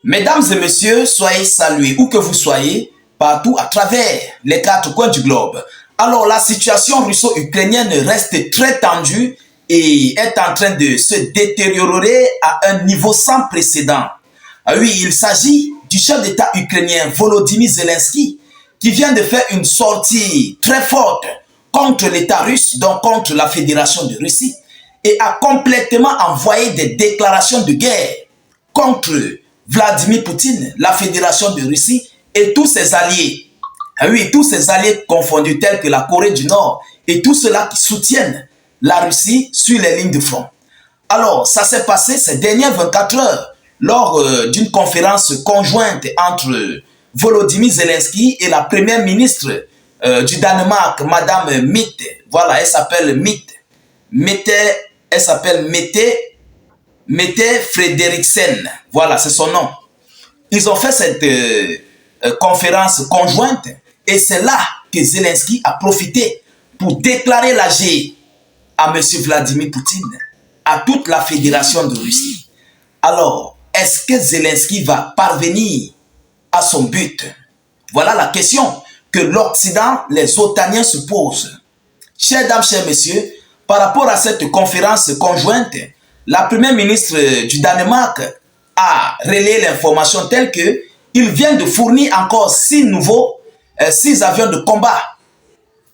Mesdames et messieurs, soyez salués où que vous soyez, partout à travers les quatre coins du globe. Alors, la situation russo-ukrainienne reste très tendue et est en train de se détériorer à un niveau sans précédent. Oui, il s'agit du chef d'État ukrainien Volodymyr Zelensky qui vient de faire une sortie très forte contre l'État russe, donc contre la Fédération de Russie, et a complètement envoyé des déclarations de guerre contre Vladimir Poutine, la Fédération de Russie et tous ses alliés. Oui, tous ses alliés confondus tels que la Corée du Nord et tous ceux-là qui soutiennent la Russie sur les lignes de front. Alors, ça s'est passé ces dernières 24 heures lors d'une conférence conjointe entre Volodymyr Zelensky et la première ministre du Danemark, Madame Mette. Voilà, elle s'appelle Mette. Elle s'appelle Mette Frederiksen. Voilà, c'est son nom. Ils ont fait cette conférence conjointe et c'est là que Zelensky a profité pour déclarer la guerre à M. Vladimir Poutine, à toute la Fédération de Russie. Alors, est-ce que Zelensky va parvenir à son but? Voilà la question que l'Occident, les Otaniens se posent. Chères dames, chers messieurs, par rapport à cette conférence conjointe, la première ministre du Danemark a relayé l'information telle que il vient de fournir encore 6 avions de combat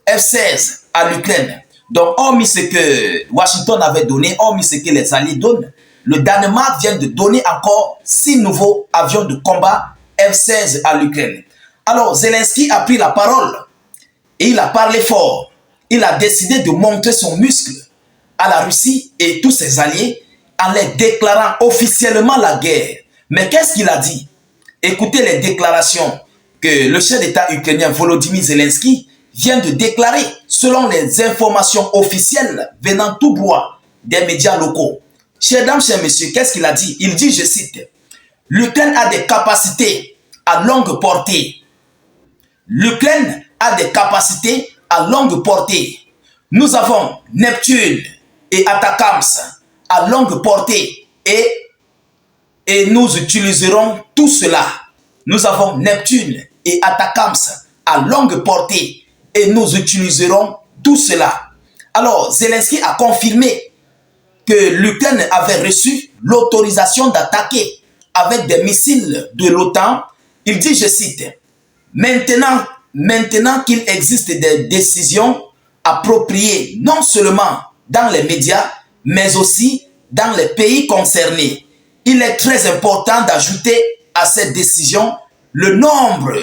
F-16 à l'Ukraine. Donc, hormis ce que Washington avait donné, hormis ce que les Alliés donnent, le Danemark vient de donner encore 6 nouveaux avions de combat F-16 à l'Ukraine. Alors, Zelensky a pris la parole et il a parlé fort. Il a décidé de montrer son muscle à la Russie et tous ses alliés en les déclarant officiellement la guerre. Mais qu'est-ce qu'il a dit? Écoutez les déclarations que le chef d'État ukrainien Volodymyr Zelensky vient de déclarer selon les informations officielles venant tout droit des médias locaux. Chers dames, chers messieurs, qu'est-ce qu'il a dit? Il dit, je cite, « L'Ukraine a des capacités à longue portée. L'Ukraine a des capacités à longue portée. Nous avons Neptune et Atakams à longue portée et nous utiliserons tout cela. Nous avons Neptune et Atakams à longue portée et nous utiliserons tout cela. » Alors, Zelensky a confirmé que l'Ukraine avait reçu l'autorisation d'attaquer avec des missiles de l'OTAN. Il dit, je cite, « Maintenant qu'il existe des décisions appropriées non seulement dans les médias, mais aussi dans les pays concernés, il est très important d'ajouter à cette décision le nombre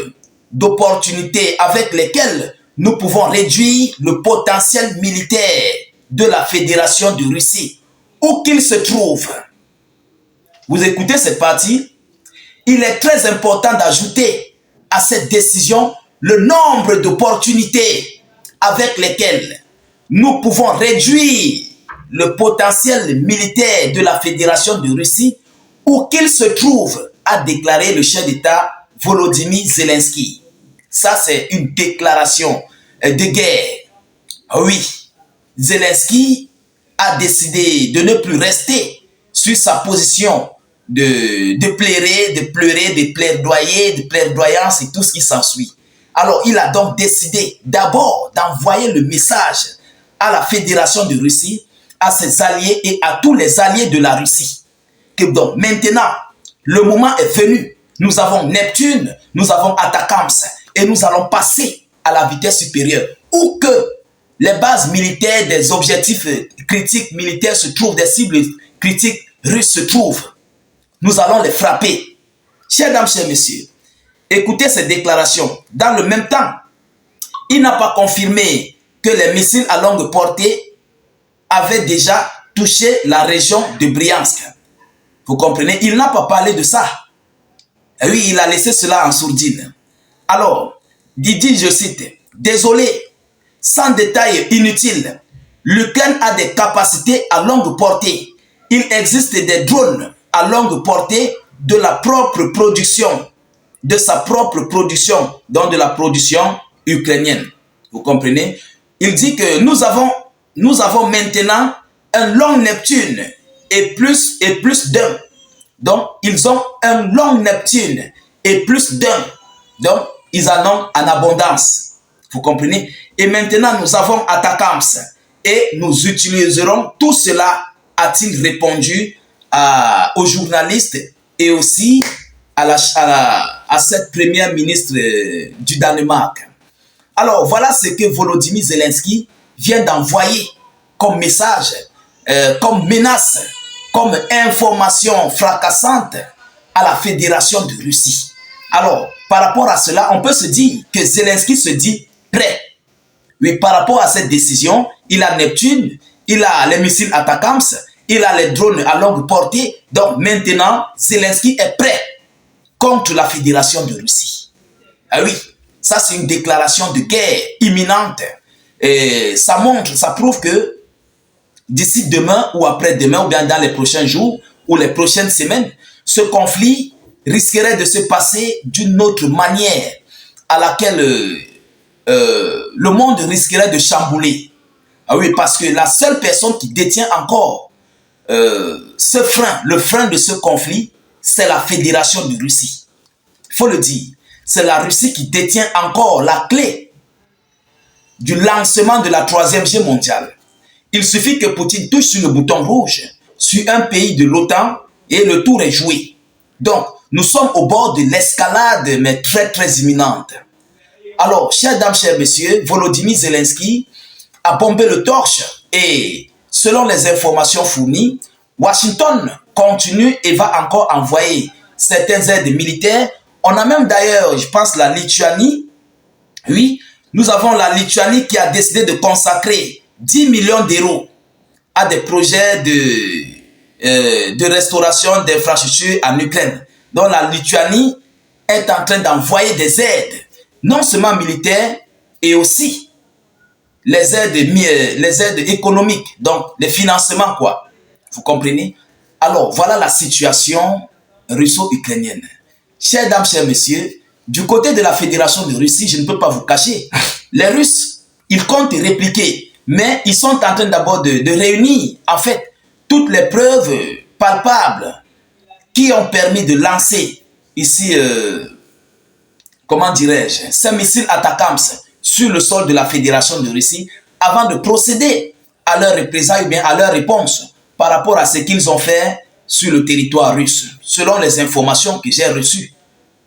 d'opportunités avec lesquelles nous pouvons réduire le potentiel militaire de la Fédération de Russie, où qu'il se trouve. » Vous écoutez cette partie? Il est très important d'ajouter à cette décision le nombre d'opportunités avec lesquelles nous pouvons réduire le potentiel militaire de la Fédération de Russie, où qu'il se trouve, a déclaré le chef d'État Volodymyr Zelensky. Ça, c'est une déclaration de guerre. Oui, Zelensky a décidé de ne plus rester sur sa position de pleurer, de plaidoyer, de plaidoyance et tout ce qui s'ensuit. Alors, il a donc décidé d'abord d'envoyer le message à la Fédération de Russie, à ses alliés et à tous les alliés de la Russie. Que donc, maintenant, le moment est venu. Nous avons Neptune, nous avons Atakams et nous allons passer à la vitesse supérieure. Où que les bases militaires des objectifs critiques militaires se trouvent, des cibles critiques russes se trouvent, nous allons les frapper. Chers dames, chers messieurs, écoutez ces déclarations. Dans le même temps, il n'a pas confirmé que les missiles à longue portée avaient déjà touché la région de Bryansk. Vous comprenez? Il n'a pas parlé de ça. Et oui, il a laissé cela en sourdine. Alors, il dit, je cite, « Désolé, sans détail inutile, l'Ukraine a des capacités à longue portée. Il existe des drones à longue portée de la propre production, de sa propre production, donc de la production ukrainienne. » Vous comprenez? Il dit que nous avons maintenant un long Neptune et plus d'un. Donc, ils ont un long Neptune et plus d'un. Donc, ils en ont en abondance. Vous comprenez? Et maintenant, nous avons Atacams. Et nous utiliserons tout cela, a-t-il répondu aux journalistes et aussi à cette première ministre du Danemark. Alors, voilà ce que Volodymyr Zelensky vient d'envoyer comme message, comme menace, comme information fracassante à la Fédération de Russie. Alors, par rapport à cela, on peut se dire que Zelensky se dit prêt. Oui, par rapport à cette décision, il a Neptune, il a les missiles Atacams, il a les drones à longue portée. Donc maintenant, Zelensky est prêt contre la Fédération de Russie. Ah oui, ça c'est une déclaration de guerre imminente. Et ça montre, ça prouve que d'ici demain ou après-demain, ou bien dans les prochains jours ou les prochaines semaines, ce conflit risquerait de se passer d'une autre manière à laquelle le monde risquerait de chambouler. Ah oui, parce que la seule personne qui détient encore ce frein, le frein de ce conflit, c'est la Fédération de Russie. Il faut le dire. C'est la Russie qui détient encore la clé du lancement de la troisième guerre mondiale. Il suffit que Poutine touche sur le bouton rouge sur un pays de l'OTAN et le tour est joué. Donc, nous sommes au bord de l'escalade, mais très, très imminente. Alors, chers dames, chers messieurs, Volodymyr Zelensky a bombé le torche et, selon les informations fournies, Washington continue et va encore envoyer certaines aides militaires. On a même d'ailleurs, je pense, la Lituanie. Oui, nous avons la Lituanie qui a décidé de consacrer 10 millions d'euros à des projets de restauration d'infrastructures en Ukraine. Donc la Lituanie est en train d'envoyer des aides, non seulement militaires, et aussi les aides économiques, donc les financements, quoi. Vous comprenez? Alors, voilà la situation russo-ukrainienne. Chères dames, chers messieurs, du côté de la Fédération de Russie, je ne peux pas vous cacher, les Russes, ils comptent répliquer, mais ils sont en train d'abord de réunir, en fait, toutes les preuves palpables qui ont permis de lancer ici, comment dirais-je, ces missiles Atacams sur le sol de la Fédération de Russie avant de procéder à leur représailles ou bien à leur réponse par rapport à ce qu'ils ont fait sur le territoire russe, selon les informations que j'ai reçues.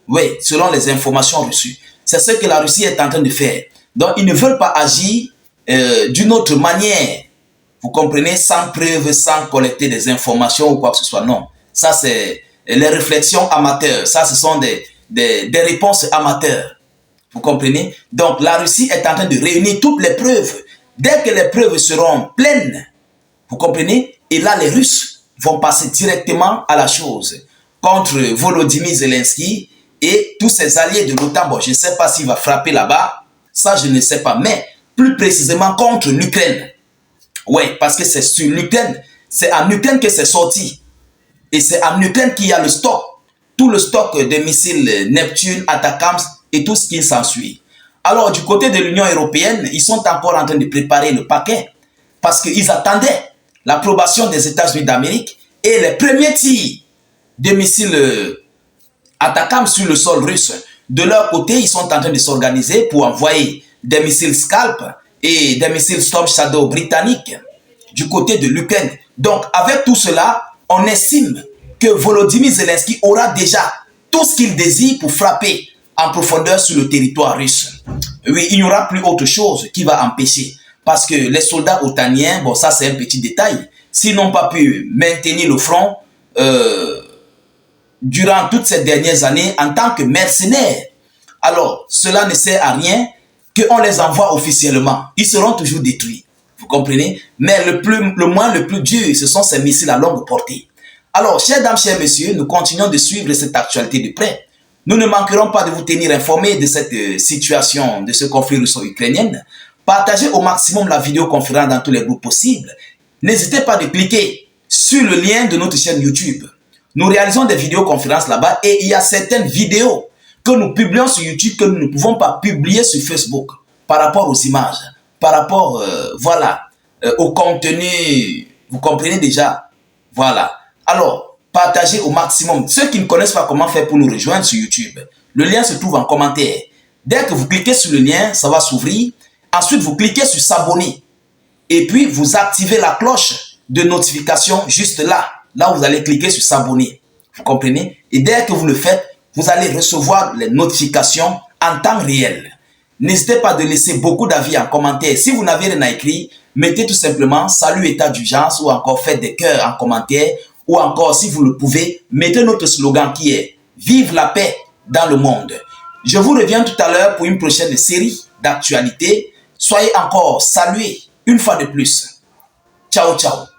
Oui, selon les informations reçues. C'est ce que la Russie est en train de faire. Donc, ils ne veulent pas agir d'une autre manière. Vous comprenez, sans preuve, sans collecter des informations ou quoi que ce soit. Non, ça c'est les réflexions amateurs. Ça, ce sont des réponses amateurs. Vous comprenez? Donc, la Russie est en train de réunir toutes les preuves. Dès que les preuves seront pleines, vous comprenez? Et là, les Russes vont passer directement à la chose contre Volodymyr Zelensky et tous ses alliés de l'OTAN. Bon, je ne sais pas s'il va frapper là-bas. Ça, je ne sais pas. Mais plus précisément contre l'Ukraine. Oui, parce que c'est sur l'Ukraine. C'est en Ukraine que c'est sorti. Et c'est en Ukraine qu'il y a le stock. Tout le stock de missiles Neptune, Atacams et tout ce qui s'ensuit. Alors, du côté de l'Union européenne, ils sont encore en train de préparer le paquet. Parce qu'ils attendaient l'approbation des États-Unis d'Amérique et les premiers tirs de missiles Atacams sur le sol russe. De leur côté, ils sont en train de s'organiser pour envoyer des missiles Scalp et des missiles Storm Shadow britanniques du côté de l'Ukraine. Donc, avec tout cela, on estime que Volodymyr Zelensky aura déjà tout ce qu'il désire pour frapper en profondeur sur le territoire russe. Oui, il n'y aura plus autre chose qui va empêcher. Parce que les soldats otaniens, bon, ça c'est un petit détail, s'ils n'ont pas pu maintenir le front durant toutes ces dernières années en tant que mercenaires, alors cela ne sert à rien qu'on les envoie officiellement. Ils seront toujours détruits. Vous comprenez? Mais le plus dur, ce sont ces missiles à longue portée. Alors, chères dames, chers messieurs, nous continuons de suivre cette actualité de près. Nous ne manquerons pas de vous tenir informés de cette situation, de ce conflit russo-ukrainien. Partagez au maximum la vidéoconférence dans tous les groupes possibles. N'hésitez pas de cliquer sur le lien de notre chaîne YouTube. Nous réalisons des vidéoconférences là-bas et il y a certaines vidéos que nous publions sur YouTube que nous ne pouvons pas publier sur Facebook par rapport aux images, par rapport, voilà, au contenu. Vous comprenez déjà? Voilà. Alors, partagez au maximum. Ceux qui ne connaissent pas comment faire pour nous rejoindre sur YouTube, le lien se trouve en commentaire. Dès que vous cliquez sur le lien, ça va s'ouvrir. Ensuite, vous cliquez sur s'abonner. Et puis, vous activez la cloche de notification juste là. Là où vous allez cliquer sur s'abonner. Vous comprenez? Et dès que vous le faites, vous allez recevoir les notifications en temps réel. N'hésitez pas de laisser beaucoup d'avis en commentaire. Si vous n'avez rien à écrire, mettez tout simplement salut état d'urgence ou encore faites des cœurs en commentaire. Ou encore, si vous le pouvez, mettez notre slogan qui est vive la paix dans le monde. Je vous reviens tout à l'heure pour une prochaine série d'actualités. Soyez encore salués une fois de plus. Ciao, ciao.